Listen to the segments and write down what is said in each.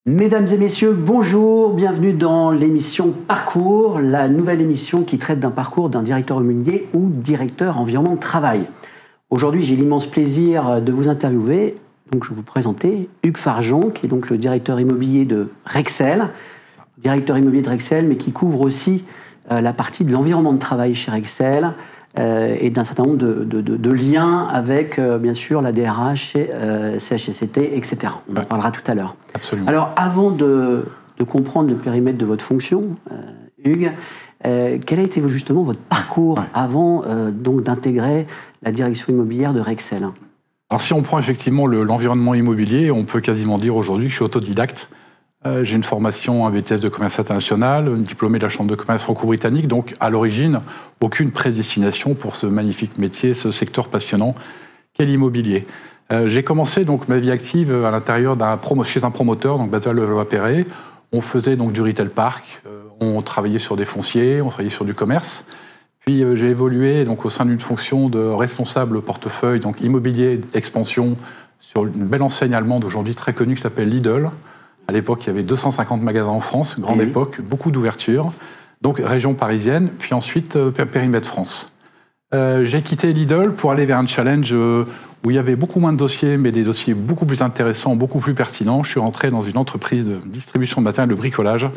Mesdames et messieurs, bonjour, bienvenue dans l'émission Parcours, la nouvelle émission qui traite d'un parcours d'un directeur immobilier ou directeur environnement de travail. Aujourd'hui, j'ai l'immense plaisir de vous interviewer. Donc, je vais vous présenter Hugues Farjon, qui est donc le directeur immobilier de Rexel, mais qui couvre aussi la partie de l'environnement de travail chez Rexel et d'un certain nombre de liens avec, bien sûr, la DRH chez CHSCT, etc. On en parlera tout à l'heure. Absolument. Alors, avant de comprendre le périmètre de votre fonction, Hugues, quel a été justement votre parcours avant donc d'intégrer la direction immobilière de Rexel? Alors, si on prend effectivement l'environnement immobilier, on peut quasiment dire aujourd'hui que je suis autodidacte. J'ai une formation, un BTS de commerce international, diplômé de la Chambre de commerce franco-britannique, donc à l'origine, aucune prédestination pour ce magnifique métier, ce secteur passionnant qu'est l'immobilier. J'ai commencé donc ma vie active à l'intérieur chez un promoteur, donc basé à Levallois-Perret. On faisait donc du retail park, on travaillait sur des fonciers, on travaillait sur du commerce. Puis j'ai évolué donc au sein d'une fonction de responsable portefeuille, donc immobilier expansion, sur une belle enseigne allemande aujourd'hui très connue qui s'appelle Lidl. À l'époque, il y avait 250 magasins en France, grande époque, beaucoup d'ouvertures. Donc région parisienne, puis ensuite périmètre France. J'ai quitté Lidl pour aller vers un challenge où il y avait beaucoup moins de dossiers, mais des dossiers beaucoup plus intéressants, beaucoup plus pertinents. Je suis rentré dans une entreprise de distribution de matériel de bricolage,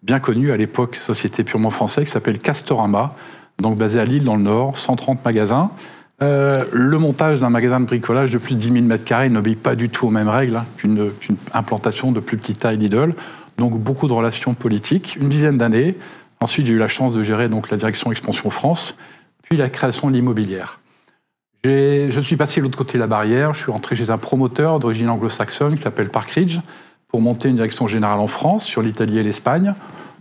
bien connue à l'époque, société purement française, qui s'appelle Castorama, donc basée à Lille dans le Nord, 130 magasins. Le montage d'un magasin de bricolage de plus de 10 000 m² n'obéit pas du tout aux mêmes règles qu'une implantation de plus petite taille Lidl. Donc beaucoup de relations politiques, une dizaine d'années. Ensuite, j'ai eu la chance de gérer donc la direction Expansion France, puis la création de l'immobilière. Je suis passé de l'autre côté de la barrière. Je suis rentré chez un promoteur d'origine anglo-saxonne qui s'appelle Parkridge pour monter une direction générale en France sur l'Italie et l'Espagne.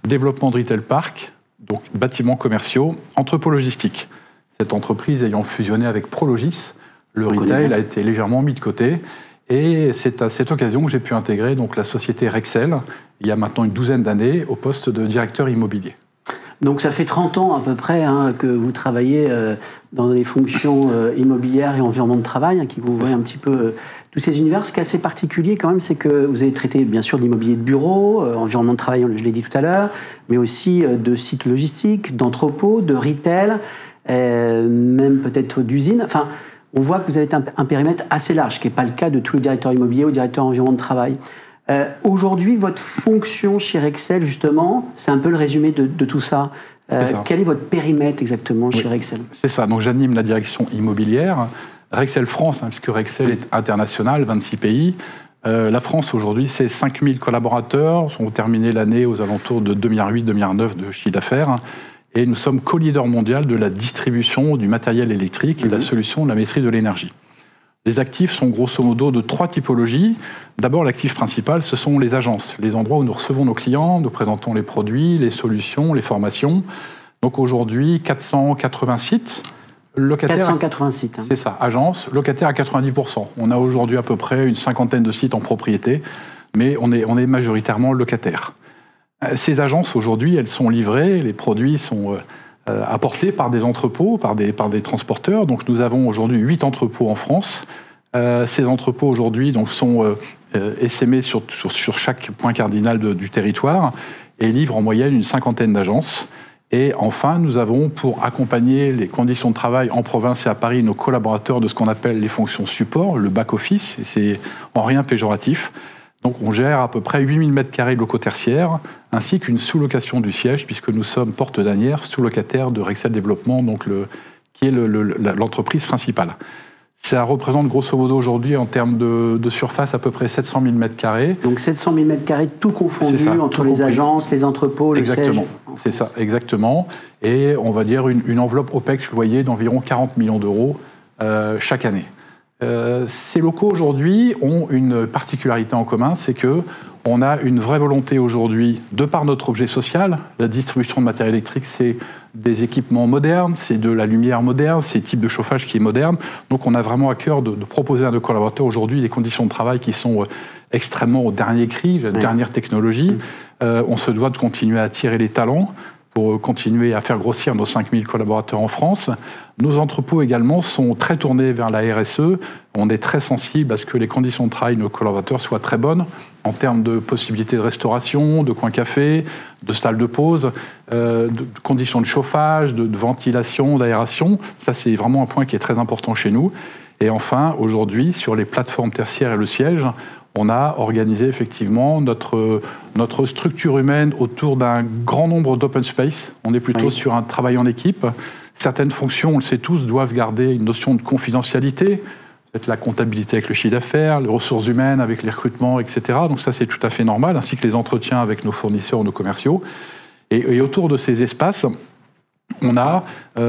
Développement de retail park, donc bâtiments commerciaux, entrepôts logistiques. Cette entreprise ayant fusionné avec Prologis, le retail a été légèrement mis de côté. Et c'est à cette occasion que j'ai pu intégrer donc, la société Rexel, il y a maintenant une douzaine d'années, au poste de directeur immobilier. Donc ça fait 30 ans à peu près que vous travaillez dans des fonctions immobilières et environnement de travail, qui couvrent un petit peu tous ces univers. Ce qui est assez particulier quand même, c'est que vous avez traité bien sûr de l'immobilier de bureau, environnement de travail, je l'ai dit tout à l'heure, mais aussi de sites logistiques, d'entrepôts, de retail, même peut-être d'usines. Enfin, on voit que vous avez un périmètre assez large, ce qui n'est pas le cas de tous les directeurs immobiliers ou directeurs environnement de travail. Aujourd'hui, votre fonction chez Rexel, justement, c'est un peu le résumé de tout ça. Quel est votre périmètre exactement chez Rexel? C'est ça, donc j'anime la direction immobilière. Rexel France, puisque Rexel est international, 26 pays. La France, aujourd'hui, c'est 5000 collaborateurs. On a terminé l'année aux alentours de 2,8 milliards de chiffre d'affaires. Et nous sommes co-leader mondial de la distribution du matériel électrique et de la solution de la maîtrise de l'énergie. Les actifs sont grosso modo de 3 typologies. D'abord, l'actif principal, ce sont les agences, les endroits où nous recevons nos clients, nous présentons les produits, les solutions, les formations. Donc aujourd'hui, 480 sites. 480 sites. C'est ça, agences, locataires à 90%. On a aujourd'hui à peu près une cinquantaine de sites en propriété, mais on est majoritairement locataires. Ces agences, aujourd'hui, elles sont livrées, les produits sont apportés par des entrepôts, par des transporteurs. Donc nous avons aujourd'hui 8 entrepôts en France. Ces entrepôts aujourd'hui donc, sont essaimés sur chaque point cardinal du territoire et livrent en moyenne une cinquantaine d'agences. Et enfin, nous avons, pour accompagner les conditions de travail en province et à Paris, nos collaborateurs de ce qu'on appelle les fonctions support, le back-office, et c'est en rien péjoratif. Donc on gère à peu près 8000 m² de locaux tertiaires, ainsi qu'une sous-location du siège, puisque nous sommes porte d'Asnières, sous-locataire de Rexel Développement, donc qui est l'entreprise principale. Ça représente grosso modo aujourd'hui, en termes de surface, à peu près 700 000 m². Donc 700 000 m² tout confondu, entre les agences, les entrepôts, le siège. Exactement, c'est ça, exactement. Et on va dire une enveloppe OPEX loyer d'environ 40 millions d'euros chaque année. Ces locaux aujourd'hui ont une particularité en commun, c'est qu'on a une vraie volonté aujourd'hui, de par notre objet social, la distribution de matériel électrique, c'est des équipements modernes, c'est de la lumière moderne, c'est le type de chauffage qui est moderne. Donc on a vraiment à cœur de proposer à nos collaborateurs aujourd'hui des conditions de travail qui sont extrêmement au dernier cri, la dernière technologie. On se doit de continuer à attirer les talents. pour continuer à faire grossir nos 5000 collaborateurs en France. Nos entrepôts également sont très tournés vers la RSE. On est très sensible à ce que les conditions de travail de nos collaborateurs soient très bonnes en termes de possibilités de restauration, de coins café, de salles de pause, de conditions de chauffage, de ventilation, d'aération. Ça, c'est vraiment un point qui est très important chez nous. Et enfin, aujourd'hui, sur les plateformes tertiaires et le siège, on a organisé effectivement notre structure humaine autour d'un grand nombre d'open space. On est plutôt sur un travail en équipe. Certaines fonctions, on le sait tous, doivent garder une notion de confidentialité. Peut-être la comptabilité avec le chiffre d'affaires, les ressources humaines avec les recrutements, etc. Donc ça, c'est tout à fait normal, ainsi que les entretiens avec nos fournisseurs ou nos commerciaux. Et autour de ces espaces, on a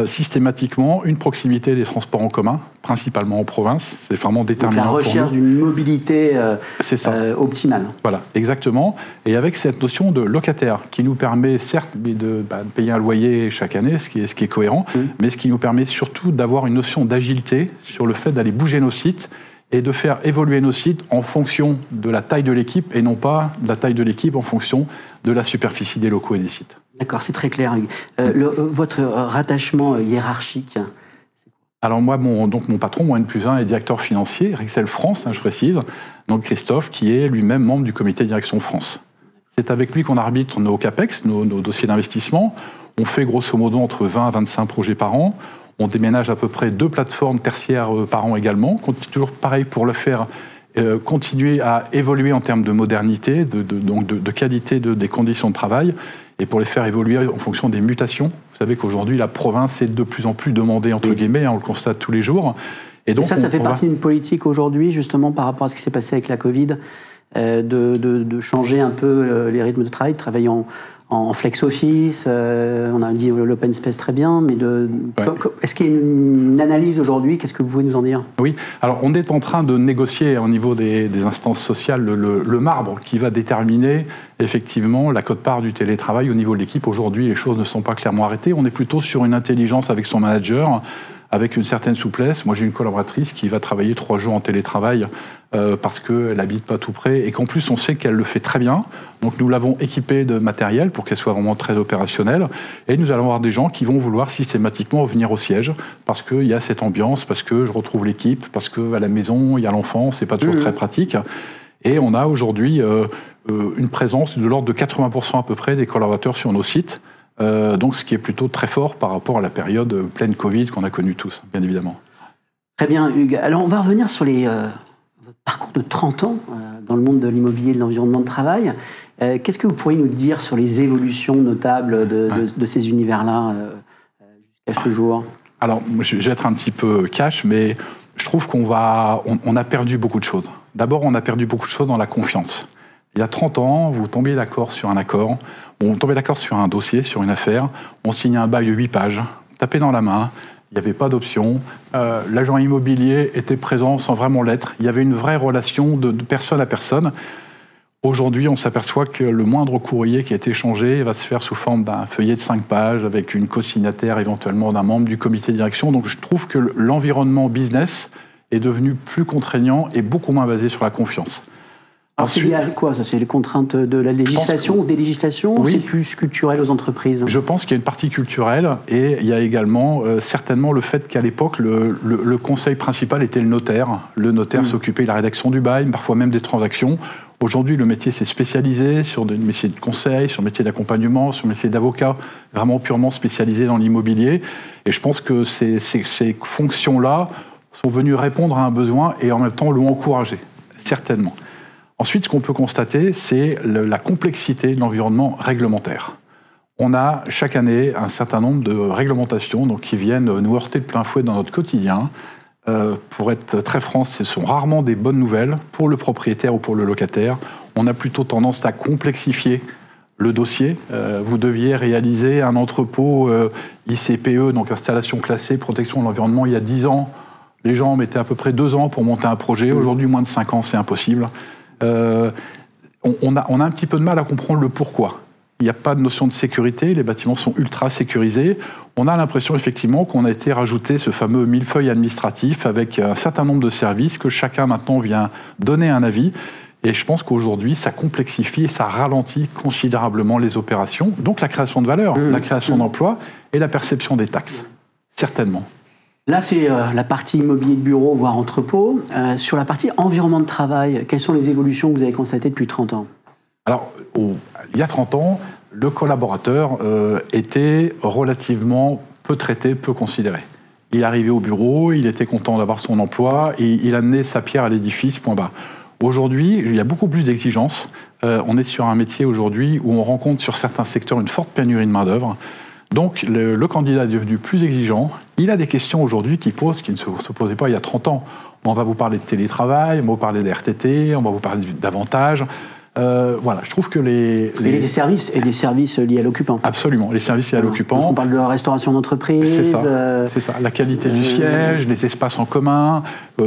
systématiquement une proximité des transports en commun, principalement en province. C'est vraiment déterminant pour nous. La recherche d'une mobilité optimale. Voilà, exactement. Et avec cette notion de locataire qui nous permet certes de payer un loyer chaque année, ce qui est cohérent, mais ce qui nous permet surtout d'avoir une notion d'agilité sur le fait d'aller bouger nos sites et de faire évoluer nos sites en fonction de la taille de l'équipe et non pas de la taille de l'équipe en fonction de la superficie des locaux et des sites. D'accord, c'est très clair. Votre rattachement hiérarchique? Alors moi, mon patron, mon N+1, est directeur financier, Rexel France, je précise, donc Christophe, qui est lui-même membre du comité de direction France. C'est avec lui qu'on arbitre nos CAPEX, nos dossiers d'investissement. On fait grosso modo entre 20 à 25 projets par an. On déménage à peu près 2 plateformes tertiaires par an également. Toujours pareil pour le faire, continuer à évoluer en termes de modernité, de qualité des conditions de travail, et pour les faire évoluer en fonction des mutations. Vous savez qu'aujourd'hui, la province est de plus en plus demandée, entre guillemets, on le constate tous les jours. Et donc, ça fait partie d'une politique aujourd'hui, justement, par rapport à ce qui s'est passé avec la Covid, de changer un peu les rythmes de travail, de travailler en flex office, on a dit l'open space très bien, mais est-ce qu'il y a une analyse aujourd'hui? Qu'est-ce que vous pouvez nous en dire? Oui, alors on est en train de négocier au niveau des instances sociales le marbre qui va déterminer effectivement la quote-part du télétravail au niveau de l'équipe. Aujourd'hui, les choses ne sont pas clairement arrêtées. On est plutôt sur une intelligence avec son manager, avec une certaine souplesse. Moi, j'ai une collaboratrice qui va travailler 3 jours en télétravail parce qu'elle n'habite pas tout près et qu'en plus, on sait qu'elle le fait très bien. Donc, nous l'avons équipée de matériel pour qu'elle soit vraiment très opérationnelle. Et nous allons avoir des gens qui vont vouloir systématiquement revenir au siège parce qu'il y a cette ambiance, parce que je retrouve l'équipe, parce qu'à la maison, il y a l'enfant, c'est pas toujours très pratique. Et on a aujourd'hui une présence de l'ordre de 80% à peu près des collaborateurs sur nos sites. Donc, ce qui est plutôt très fort par rapport à la période pleine Covid qu'on a connue tous, bien évidemment. Très bien, Hugues. Alors, on va revenir sur votre parcours de 30 ans dans le monde de l'immobilier et de l'environnement de travail. Qu'est-ce que vous pourriez nous dire sur les évolutions notables de ces univers-là jusqu'à ce jour? Alors, je vais être un petit peu cash, mais je trouve qu'on a perdu beaucoup de choses. D'abord, on a perdu beaucoup de choses dans la confiance. Il y a 30 ans, vous tombiez d'accord sur un accord, on tombait d'accord sur un dossier, sur une affaire, on signait un bail de 8 pages, tapé dans la main, il n'y avait pas d'option, l'agent immobilier était présent sans vraiment l'être, il y avait une vraie relation de personne à personne. Aujourd'hui, on s'aperçoit que le moindre courrier qui a été échangé va se faire sous forme d'un feuillet de 5 pages avec une co-signataire éventuellement d'un membre du comité de direction. Donc je trouve que l'environnement business est devenu plus contraignant et beaucoup moins basé sur la confiance. Alors c'est lié à quoi ça? C'est les contraintes de la législation ou des législations? Oui. Ou c'est plus culturel aux entreprises? Je pense qu'il y a une partie culturelle et il y a également certainement le fait qu'à l'époque, le conseil principal était le notaire. Le notaire s'occupait de la rédaction du bail, parfois même des transactions. Aujourd'hui, le métier s'est spécialisé sur des métiers de conseil, sur le métier d'accompagnement, sur le métier d'avocat, vraiment purement spécialisé dans l'immobilier. Et je pense que ces fonctions-là sont venues répondre à un besoin et en même temps l'ont encouragé, certainement. Ensuite, ce qu'on peut constater, c'est la complexité de l'environnement réglementaire. On a chaque année un certain nombre de réglementations qui viennent nous heurter de plein fouet dans notre quotidien. Pour être très franc, ce sont rarement des bonnes nouvelles pour le propriétaire ou pour le locataire. On a plutôt tendance à complexifier le dossier. Vous deviez réaliser un entrepôt ICPE, donc installation classée, protection de l'environnement, il y a 10 ans. Les gens mettaient à peu près 2 ans pour monter un projet. Aujourd'hui, moins de 5 ans, c'est impossible. On a un petit peu de mal à comprendre le pourquoi. Il n'y a pas de notion de sécurité, les bâtiments sont ultra sécurisés. On a l'impression effectivement qu'on a été rajouté ce fameux millefeuille administratif avec un certain nombre de services que chacun maintenant vient donner un avis. Et je pense qu'aujourd'hui, ça complexifie et ça ralentit considérablement les opérations. Donc la création de valeur, la création d'emplois et la perception des taxes, certainement. Là, c'est la partie immobilier de bureau, voire entrepôt. Sur la partie environnement de travail, quelles sont les évolutions que vous avez constatées depuis 30 ans ? Alors, il y a 30 ans, le collaborateur était relativement peu traité, peu considéré. Il arrivait au bureau, il était content d'avoir son emploi et il amenait sa pierre à l'édifice, point barre. Aujourd'hui, il y a beaucoup plus d'exigences. On est sur un métier aujourd'hui où on rencontre sur certains secteurs une forte pénurie de main-d'œuvre. Donc, le candidat est devenu plus exigeant. Il a des questions aujourd'hui qui ne se posaient pas il y a 30 ans. On va vous parler de télétravail, on va vous parler des RTT, on va vous parler d'avantages. Voilà, je trouve que et des services liés à l'occupant. Absolument, les services liés à l'occupant. On parle de restauration d'entreprise. C'est ça, la qualité du siège, les espaces en commun,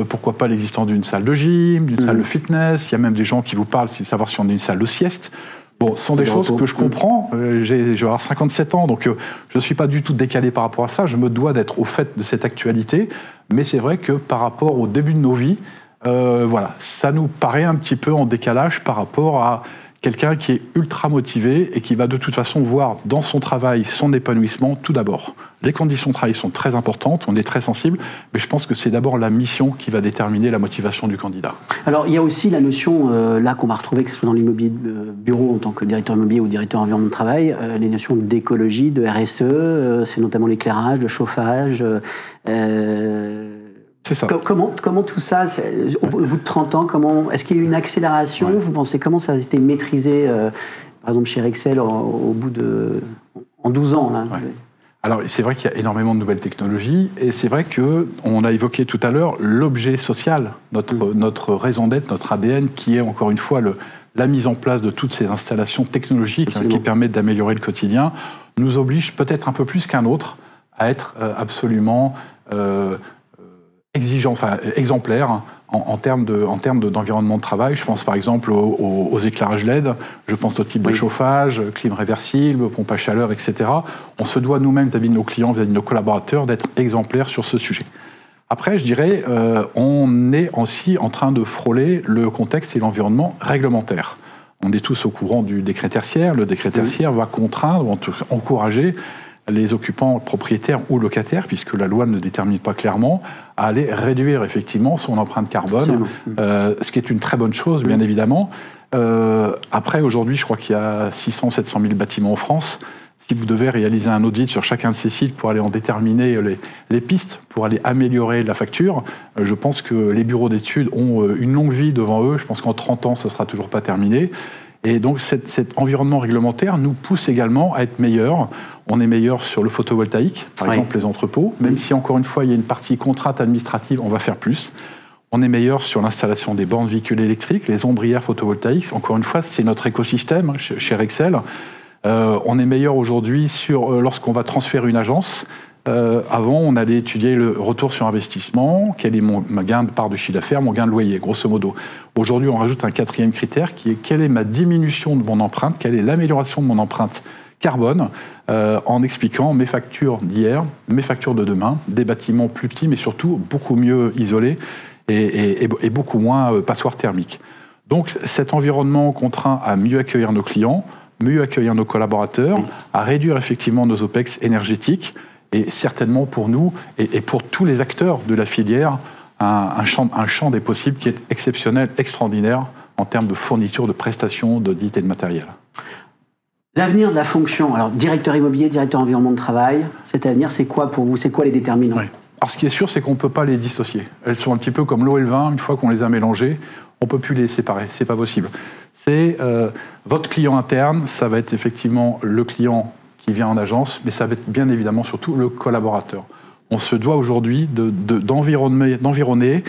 pourquoi pas l'existence d'une salle de gym, d'une salle de fitness. Il y a même des gens qui vous parlent de savoir si on a une salle de sieste. Bon, ce sont des choses que je comprends. Je vais avoir 57 ans, donc je ne suis pas du tout décalé par rapport à ça. Je me dois d'être au fait de cette actualité. Mais c'est vrai que par rapport au début de nos vies, voilà, ça nous paraît un petit peu en décalage par rapport à quelqu'un qui est ultra motivé et qui va de toute façon voir dans son travail son épanouissement tout d'abord. Les conditions de travail sont très importantes, on est très sensible, mais je pense que c'est d'abord la mission qui va déterminer la motivation du candidat. Alors, il y a aussi la notion, là, qu'on va retrouver, que ce soit dans l'immobilier de bureau en tant que directeur immobilier ou directeur environnement de travail, les notions d'écologie, de RSE, c'est notamment l'éclairage, le chauffage. C'est ça. Comment tout ça, au bout de 30 ans, est-ce qu'il y a eu une accélération ? Vous pensez comment ça a été maîtrisé, par exemple chez Rexel, en 12 ans là. Alors, c'est vrai qu'il y a énormément de nouvelles technologies, et c'est vrai qu'on a évoqué tout à l'heure l'objet social, notre raison d'être, notre ADN, qui est encore une fois la mise en place de toutes ces installations technologiques qui permettent d'améliorer le quotidien, nous oblige peut-être un peu plus qu'un autre à être absolument exemplaire en termes d'environnement de travail. Je pense par exemple aux éclairages LED, je pense au type de chauffage, clim réversible, pompe à chaleur, etc. On se doit nous-mêmes, vis-à-vis de nos clients, vis-à-vis de nos collaborateurs, d'être exemplaires sur ce sujet. Après, je dirais, on est aussi en train de frôler le contexte et l'environnement réglementaire. On est tous au courant du décret tertiaire. Le décret tertiaire va contraindre, encourager les occupants propriétaires ou locataires, puisque la loi ne détermine pas clairement, à aller réduire effectivement son empreinte carbone, ce qui est une très bonne chose, bien évidemment. Après, aujourd'hui, je crois qu'il y a 600-700 000 bâtiments en France. Si vous devez réaliser un audit sur chacun de ces sites pour aller en déterminer les pistes, pour aller améliorer la facture, je pense que les bureaux d'études ont une longue vie devant eux. Je pense qu'en 30 ans, ce ne sera toujours pas terminé. Et donc cet environnement réglementaire nous pousse également à être meilleurs. On est meilleur sur le photovoltaïque, par exemple les entrepôts, même si encore une fois il y a une partie contrainte administrative, on va faire plus. On est meilleur sur l'installation des bornes véhicules électriques, les ombrières photovoltaïques. Encore une fois, c'est notre écosystème chez Rexel. On est meilleur aujourd'hui lorsqu'on va transférer une agence. Avant, on allait étudier le retour sur investissement, quel est mon gain de part de chiffre d'affaires, mon gain de loyer, grosso modo. Aujourd'hui, on rajoute un quatrième critère qui est quelle est ma diminution de mon empreinte, quelle est l'amélioration de mon empreinte carbone, en expliquant mes factures d'hier, mes factures de demain, des bâtiments plus petits, mais surtout beaucoup mieux isolés et beaucoup moins passoires thermiques. Donc cet environnement contraint à mieux accueillir nos clients, mieux accueillir nos collaborateurs, à réduire effectivement nos OPEX énergétiques, et certainement pour nous et pour tous les acteurs de la filière, un champ des possibles qui est exceptionnel, extraordinaire en termes de fourniture, de prestations, d'audit et de matériel. L'avenir de la fonction, alors directeur immobilier, directeur environnement de travail, cet avenir, c'est quoi pour vous ? C'est quoi les déterminants ? Alors ce qui est sûr, c'est qu'on ne peut pas les dissocier. Elles sont un petit peu comme l'eau et le vin, une fois qu'on les a mélangées, on ne peut plus les séparer, c'est pas possible. C'est votre client interne, ça va être effectivement le client qui vient en agence, mais ça va être bien évidemment surtout le collaborateur. On se doit aujourd'hui d'environner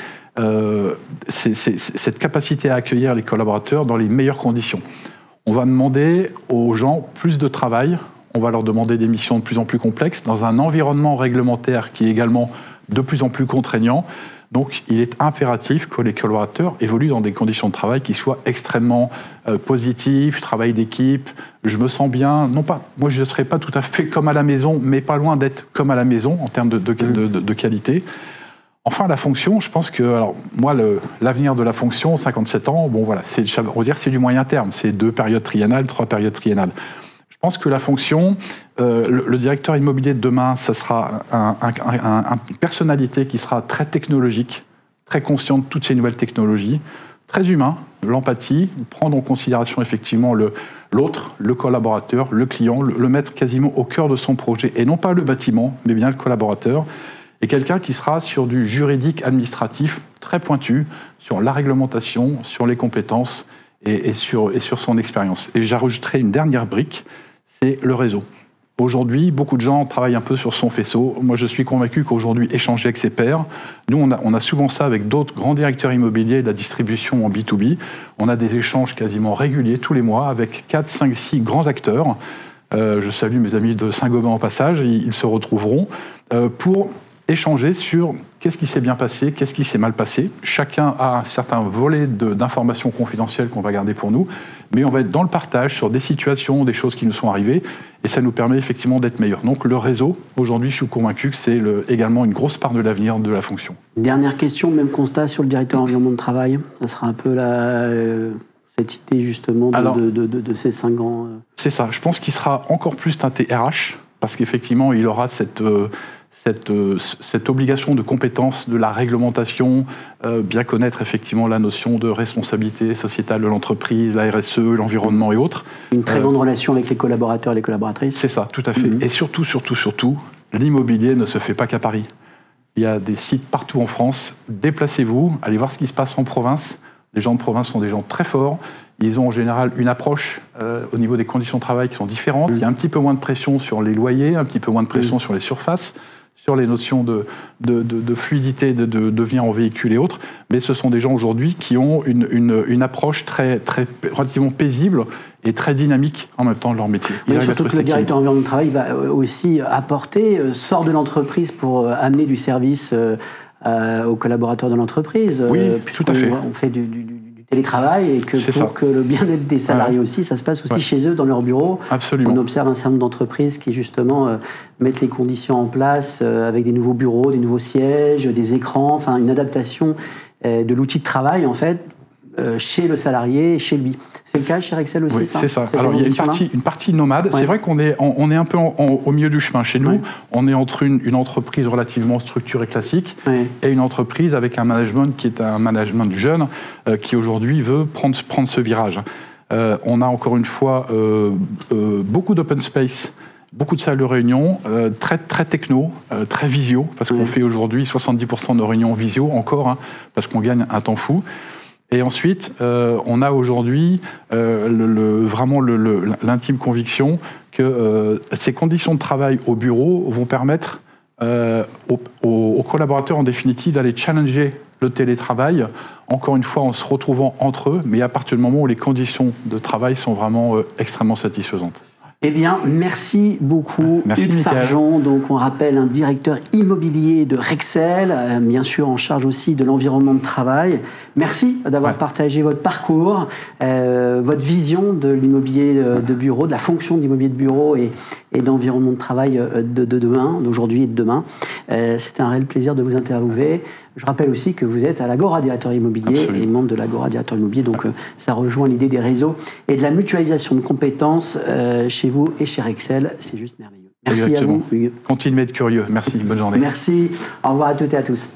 cette capacité à accueillir les collaborateurs dans les meilleures conditions. On va demander aux gens plus de travail, on va leur demander des missions de plus en plus complexes, dans un environnement réglementaire qui est également de plus en plus contraignant. Donc, il est impératif que les collaborateurs évoluent dans des conditions de travail qui soient extrêmement positives, travail d'équipe, je me sens bien, non pas, moi je ne serai pas tout à fait comme à la maison, mais pas loin d'être comme à la maison en termes de qualité. Enfin, la fonction, je pense que, alors, moi, l'avenir de la fonction, 57 ans, bon, voilà, on va dire c'est du moyen terme, c'est 2 périodes triennales, 3 périodes triennales. Je pense que la fonction, le directeur immobilier de demain, ça sera une personnalité qui sera très technologique, très conscient de toutes ces nouvelles technologies, très humain, l'empathie, prendre en considération effectivement l'autre, le collaborateur, le client, le mettre quasiment au cœur de son projet, et non pas le bâtiment, mais bien le collaborateur, et quelqu'un qui sera sur du juridique administratif très pointu, sur la réglementation, sur les compétences et sur son expérience. Et j'ajouterai une dernière brique, c'est le réseau. Aujourd'hui, beaucoup de gens travaillent un peu sur son faisceau. Moi, je suis convaincu qu'aujourd'hui, échanger avec ses pairs, nous, on a souvent ça avec d'autres grands directeurs immobiliers de la distribution en B2B. On a des échanges quasiment réguliers tous les mois avec 4, 5, 6 grands acteurs. Je salue mes amis de Saint-Gobain en passage, ils se retrouveront pour échanger sur qu'est-ce qui s'est bien passé, qu'est-ce qui s'est mal passé. Chacun a un certain volet d'informations confidentielles qu'on va garder pour nous, mais on va être dans le partage sur des situations, des choses qui nous sont arrivées, et ça nous permet effectivement d'être meilleurs. Donc le réseau, aujourd'hui, je suis convaincu que c'est également une grosse part de l'avenir de la fonction. Dernière question, même constat sur le directeur environnement de travail. Ça sera un peu cette idée justement de ces 5 ans. C'est ça, je pense qu'il sera encore plus teinté RH, parce qu'effectivement, il aura cette obligation de compétence de la réglementation, bien connaître effectivement la notion de responsabilité sociétale de l'entreprise, la RSE, l'environnement et autres. Une très bonne relation avec les collaborateurs et les collaboratrices. C'est ça, tout à fait. Et surtout, l'immobilier ne se fait pas qu'à Paris. Il y a des sites partout en France. Déplacez-vous, allez voir ce qui se passe en province. Les gens de province sont des gens très forts. Ils ont en général une approche au niveau des conditions de travail qui sont différentes. Il y a un petit peu moins de pression sur les loyers, un petit peu moins de pression sur les surfaces, sur les notions de fluidité, de devenir en véhicule et autres, mais ce sont des gens aujourd'hui qui ont une approche très relativement paisible et très dynamique en même temps de leur métier. Surtout que le directeur environnement de travail va aussi apporter, sort de l'entreprise pour amener du service aux collaborateurs de l'entreprise. Oui, tout à fait. On fait du télétravail et que pour que le bien-être des salariés aussi, ça se passe aussi chez eux, dans leur bureau. Absolument. On observe un certain nombre d'entreprises qui justement mettent les conditions en place avec des nouveaux bureaux, des nouveaux sièges, des écrans, enfin une adaptation de l'outil de travail en fait chez le salarié et chez lui. C'est le cas chez Rexel aussi, ça? C'est ça. Alors, il y a une partie nomade. Ouais. C'est vrai qu'on est un peu au milieu du chemin. Chez nous, on est entre une entreprise relativement structurée classique et une entreprise avec un management qui est un management jeune qui aujourd'hui veut prendre ce virage. On a encore une fois beaucoup d'open space, beaucoup de salles de réunion, très techno, très visio, parce qu'on fait aujourd'hui 70% de nos réunions visio encore, parce qu'on gagne un temps fou. Et ensuite, on a aujourd'hui vraiment l'intime conviction que ces conditions de travail au bureau vont permettre aux collaborateurs, en définitive, d'aller challenger le télétravail, encore une fois en se retrouvant entre eux, mais à partir du moment où les conditions de travail sont vraiment extrêmement satisfaisantes. Eh bien, merci beaucoup, merci Hugues Fargeon. Donc, on rappelle un directeur immobilier de Rexel, bien sûr en charge aussi de l'environnement de travail. Merci d'avoir partagé votre parcours, votre vision de l'immobilier de bureau, de la fonction de l'immobilier de bureau et d'environnement de travail de demain, d'aujourd'hui et de demain. C'était un réel plaisir de vous interviewer. Je rappelle aussi que vous êtes à l'Agora Directeur Immobilier. Absolument. Et membre de l'Agora Directeur Immobilier, donc ça rejoint l'idée des réseaux et de la mutualisation de compétences chez vous et chez Rexel. C'est juste merveilleux. Merci. Exactement. À vous, Hugues. Continuez d'être curieux. Merci, bonne journée. Merci, au revoir à toutes et à tous.